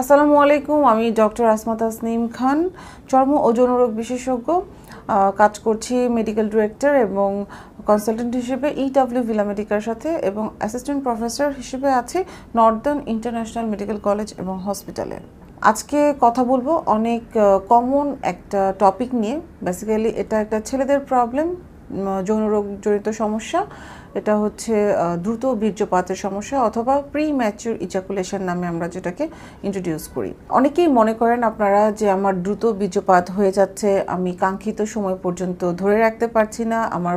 আসসালামু আলাইকুম, আমি ডক্টর আসমা তাসনিম খান, চর্ম ও যৌনরোগ বিশেষজ্ঞ। কাজ করছি মেডিকেল ডিরেক্টর এবং কনসালটেন্ট হিসেবে ভিলামেডিকার সাথে, এবং অ্যাসিস্ট্যান্ট প্রফেসর হিসেবে আছি নর্দার্ন ইন্টারন্যাশনাল মেডিকেল কলেজ এবং হসপিটালে। আজকে কথা বলবো অনেক কমন একটা টপিক নিয়ে। বেসিক্যালি এটা একটা ছেলেদের প্রবলেম, যৌনরোগ জড়িত সমস্যা। এটা হচ্ছে দ্রুত বীর্যপাতের সমস্যা অথবা প্রি ম্যাচিউর ইজাকুলেশন নামে আমরা যেটাকে ইন্ট্রোডিউস করি। অনেকেই মনে করেন আপনারা যে আমার দ্রুত বীর্যপাত হয়ে যাচ্ছে, আমি কাঙ্ক্ষিত সময় পর্যন্ত ধরে রাখতে পারছি না, আমার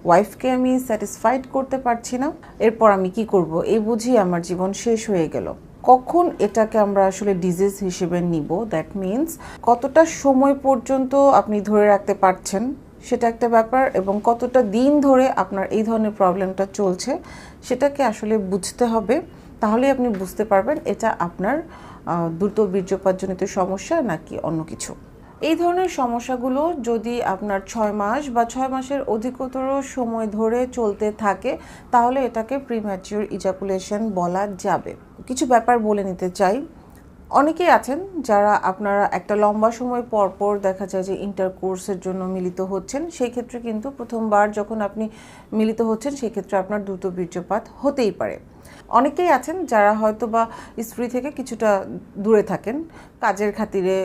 ওয়াইফকে আমি স্যাটিসফাইড করতে পারছি না, এরপর আমি কি করব, এই বুঝি আমার জীবন শেষ হয়ে গেল। কখন এটাকে আমরা আসলে ডিজিজ হিসেবে নিব, দ্যাট মিনস কতটা সময় পর্যন্ত আপনি ধরে রাখতে পারছেন সেটা একটা ব্যাপার, এবং কতটা দিন ধরে আপনার এই ধরনের প্রবলেমটা চলছে সেটাকে আসলে বুঝতে হবে। তাহলে আপনি বুঝতে পারবেন এটা আপনার দ্রুত বীর্যপাতজনিত সমস্যা নাকি অন্য কিছু। এই ধরনের সমস্যাগুলো যদি আপনার 6 মাস বা 6 মাসের অধিকতর সময় ধরে চলতে থাকে তাহলে এটাকে প্রিম্যাচিউর ইজাকুলেশন বলা যাবে। কিছু ব্যাপার বলে নিতে চাই। অনেকেই আছেন যারা আপনারা একটা লম্বা সময় পর পর দেখা যায় যে ইন্টারকোর্সের জন্য মিলিত হচ্ছেন, সেই ক্ষেত্রে কিন্তু প্রথমবার যখন আপনি মিলিত হচ্ছেন সেই ক্ষেত্রে আপনার দ্রুত বীর্যপাত হতেই পারে। অনেকেই আছেন যারা হয়তো বা স্ত্রী থেকে কিছুটা দূরে থাকেন, কাজের খাতিরে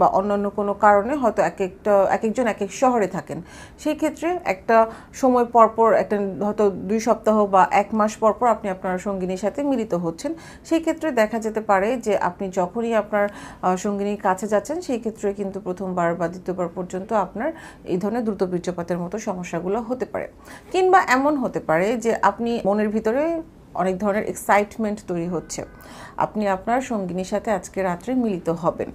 বা অন্যান্য কোনো কারণে হয়তো এক একজন এক এক শহরে থাকেন। সেই ক্ষেত্রে একটা সময় পরপর একটা হয়তো 2 সপ্তাহ বা 1 মাস পরপর আপনি আপনার সঙ্গিনীর সাথে মিলিত হচ্ছেন। সেই ক্ষেত্রে দেখা যেতে পারে যে আপনি যখনই আপনার সঙ্গিনীর কাছে যাচ্ছেন সেই ক্ষেত্রে কিন্তু প্রথমবার বা দ্বিতীয়বার পর্যন্ত আপনার এই ধরনের দ্রুত বীর্যপাতের মতো সমস্যাগুলো হতে পারে। কিংবা এমন হতে পারে যে আপনি মনের ভিতরে অনেক ধরনের এক্সাইটমেন্ট তৈরি হচ্ছে, আপনি আপনার সঙ্গিনীর সাথে আজকে রাত্রে মিলিত হবেন,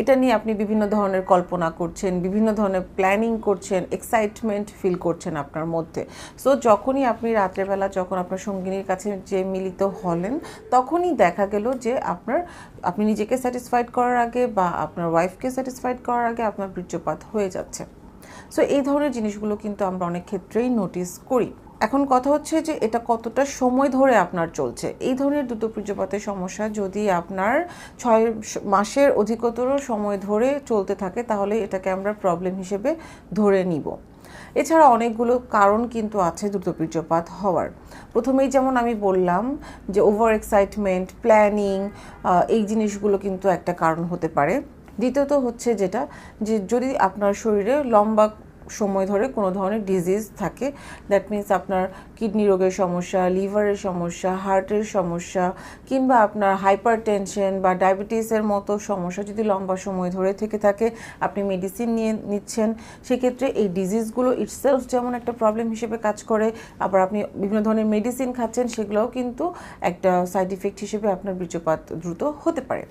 এটা নিয়ে আপনি বিভিন্ন ধরনের কল্পনা করছেন, বিভিন্ন ধরনের প্ল্যানিং করছেন, এক্সাইটমেন্ট ফিল করছেন আপনার মধ্যে। সো যখনই আপনি রাত্রেবেলা যখন আপনার সঙ্গিনীর কাছে যে মিলিত হলেন তখনই দেখা গেল যে আপনি নিজেকে স্যাটিসফাইড করার আগে বা আপনার ওয়াইফকে স্যাটিসফাইড করার আগে আপনার বীর্যপাত হয়ে যাচ্ছে। সো এই ধরনের জিনিসগুলো কিন্তু আমরা অনেক ক্ষেত্রেই নোটিস করি। এখন কথা হচ্ছে যে এটা কতটা সময় ধরে আপনার চলছে। এই ধরনের দ্রুত বীর্যপাতের সমস্যা যদি আপনার 6 মাসের অধিকতর সময় ধরে চলতে থাকে তাহলে এটাকে আমরা প্রবলেম হিসেবে ধরে নিব। এছাড়া অনেকগুলো কারণ কিন্তু আছে দ্রুত বীর্যপাত হওয়ার। প্রথমেই যেমন আমি বললাম যে ওভার এক্সাইটমেন্ট, প্ল্যানিং, এই জিনিসগুলো কিন্তু একটা কারণ হতে পারে। দ্বিতীয়ত হচ্ছে যেটা যে যদি আপনার শরীরে লম্বা সময় ধরে কোনো ধরনের ডিজিজ থাকে, দ্যাট মিনস আপনার কিডনি রোগের সমস্যা, লিভারের সমস্যা, হার্টের সমস্যা, কিংবা আপনার হাইপার টেনশন বা ডায়াবেটিসের মতো সমস্যা যদি লম্বা সময় ধরে থেকে থাকে, আপনি মেডিসিন নিচ্ছেন, সেক্ষেত্রে এই ডিজিজগুলো ইটসেলফ যেমন একটা প্রবলেম হিসেবে কাজ করে, আবার আপনি বিভিন্ন ধরনের মেডিসিন খাচ্ছেন, সেগুলোও কিন্তু একটা সাইড ইফেক্ট হিসেবে আপনার বীর্যপাত দ্রুত হতে পারে।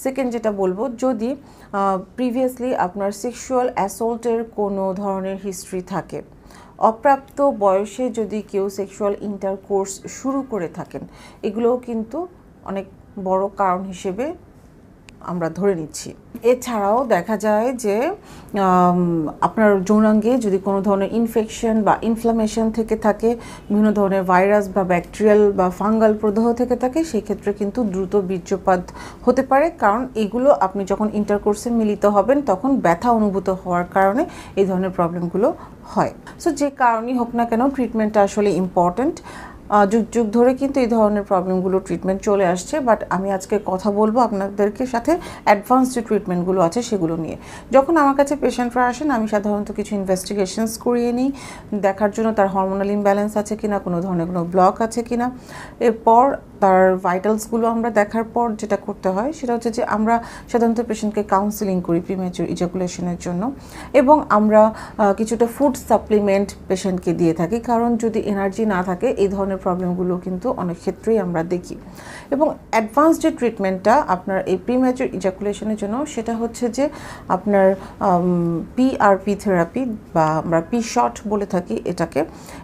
সেকেন্ড যেটা বলবো, যদি প্রিভিয়াসলি আপনার সেক্সুয়াল অ্যাসল্টের কোনো ধরনের হিস্ট্রি থাকে, অপ্রাপ্ত বয়সে যদি কেউ সেক্সুয়াল ইন্টারকোর্স শুরু করে থাকেন, এগুলোও কিন্তু অনেক বড় কারণ হিসেবে আমরা ধরে নিচ্ছি। এছাড়াও দেখা যায় যে আপনার যৌনাঙ্গে যদি কোনো ধরনের ইনফেকশন বা ইনফ্লামেশন থেকে থাকে, বিভিন্ন ধরনের ভাইরাস বা ব্যাকটেরিয়াল বা ফাঙ্গাল প্রদাহ থেকে থাকে, সেই ক্ষেত্রে কিন্তু দ্রুত বীর্যপাত হতে পারে, কারণ এগুলো আপনি যখন ইন্টারকোর্সে মিলিত হবেন তখন ব্যথা অনুভূত হওয়ার কারণে এই ধরনের প্রবলেমগুলো হয়। সো যে কারণেই হোক না কেন, ট্রিটমেন্টটা আসলে ইম্পর্ট্যান্ট। যুগ যুগ ধরে কিন্তু এই ধরনের প্রবলেমগুলো ট্রিটমেন্ট চলে আসছে, বাট আমি আজকে কথা বলবো আপনাদেরকে সাথে অ্যাডভান্স যে ট্রিটমেন্টগুলো আছে সেগুলো নিয়ে। যখন আমার কাছে পেশেন্টরা আসেন আমি সাধারণত কিছু ইনভেস্টিগেশনস করিয়ে নিই, দেখার জন্য তার হরমোনাল ইমব্যালেন্স আছে কিনা, কোনো ধরনের কোনো ব্লক আছে কিনা। এরপর তার ভাইটালসগুলো আমরা দেখার পর যেটা করতে হয় সেটা হচ্ছে যে আমরা সাধারণত পেশেন্টকে কাউন্সেলিং করি প্রিম্যাচিউর ইজাকুলেশনের জন্য, এবং আমরা কিছুটা ফুড সাপ্লিমেন্ট পেশেন্টকে দিয়ে থাকি, কারণ যদি এনার্জি না থাকে এই ধরনের প্রবলেমগুলো কিন্তু অনেক ক্ষেত্রেই আমরা দেখি। এবং অ্যাডভান্স যে ট্রিটমেন্টটা আপনার এই প্রিম্যাচিউর ইজাকুলেশনের জন্য সেটা হচ্ছে যে আপনার পিআরপি থেরাপি বা আমরা পি শট বলে থাকি এটাকে।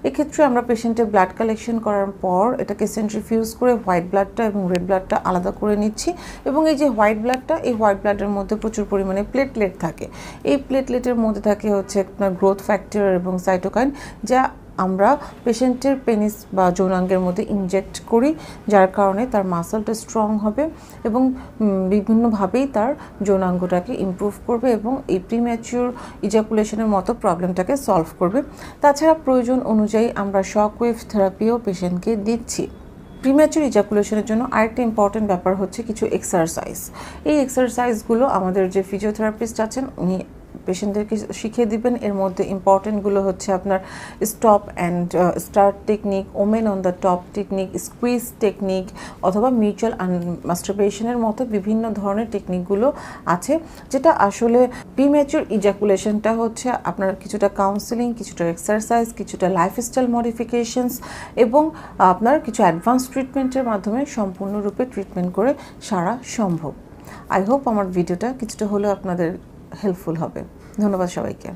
এক্ষেত্রে আমরা পেশেন্টের ব্লাড কালেকশন করার পর এটাকে সেন্ট্রিফিউজ করে হোয়াইট ব্লাডটা এবং রেড ব্লাডটা আলাদা করে নিচ্ছি, এবং এই যে হোয়াইট ব্লাডটা, এই হোয়াইট ব্লাডের মধ্যে প্রচুর পরিমাণে প্লেটলেট থাকে। এই প্লেটলেটের মধ্যে থাকে হচ্ছে আপনার গ্রোথ ফ্যাক্টর এবং সাইটোকাইন, যা আমরা পেশেন্টের পেনিস বা যৌনাঙ্গের মধ্যে ইনজেক্ট করি, যার কারণে তার মাসলটা স্ট্রং হবে এবং বিভিন্নভাবেই তার যৌনাঙ্গটাকে ইমপ্রুভ করবে এবং এই প্রিম্যাচিউর ইজাকুলেশনের মতো প্রবলেমটাকে সলভ করবে। তাছাড়া প্রয়োজন অনুযায়ী আমরা শক ওয়েভ থেরাপিও পেশেন্টকে দিচ্ছি। প্রিম্যাচুর ইজাকুলেশনের জন্য আরেকটা ইম্পর্টেন্ট ব্যাপার হচ্ছে কিছু এক্সারসাইজ। এই এক্সারসাইজগুলো আমাদের যে ফিজিওথেরাপিস্ট আছেন উনি পেশেন্টদেরকে শিখিয়ে দিবেন। এর মধ্যে ইম্পর্টেন্টগুলো হচ্ছে আপনার stop and start technique, women on the top technique, squeeze technique অথবা মিউচুয়াল মাস্টারবেশনের মতো বিভিন্ন ধরনের টেকনিকগুলো আছে, যেটা আসলে প্রিম্যাচুর ইজাকুলেশনটা হচ্ছে আপনার কিছুটা কাউন্সেলিং, কিছুটা এক্সারসাইজ, কিছুটা লাইফস্টাইল মডিফিকেশনস এবং আপনার কিছু অ্যাডভান্স ট্রিটমেন্টের মাধ্যমে সম্পূর্ণরূপে ট্রিটমেন্ট করে সারা সম্ভব। আই হোপ আমার ভিডিওটা কিছুটা হলেও আপনাদের হেল্পফুল হবে। ধন্যবাদ সবাইকে।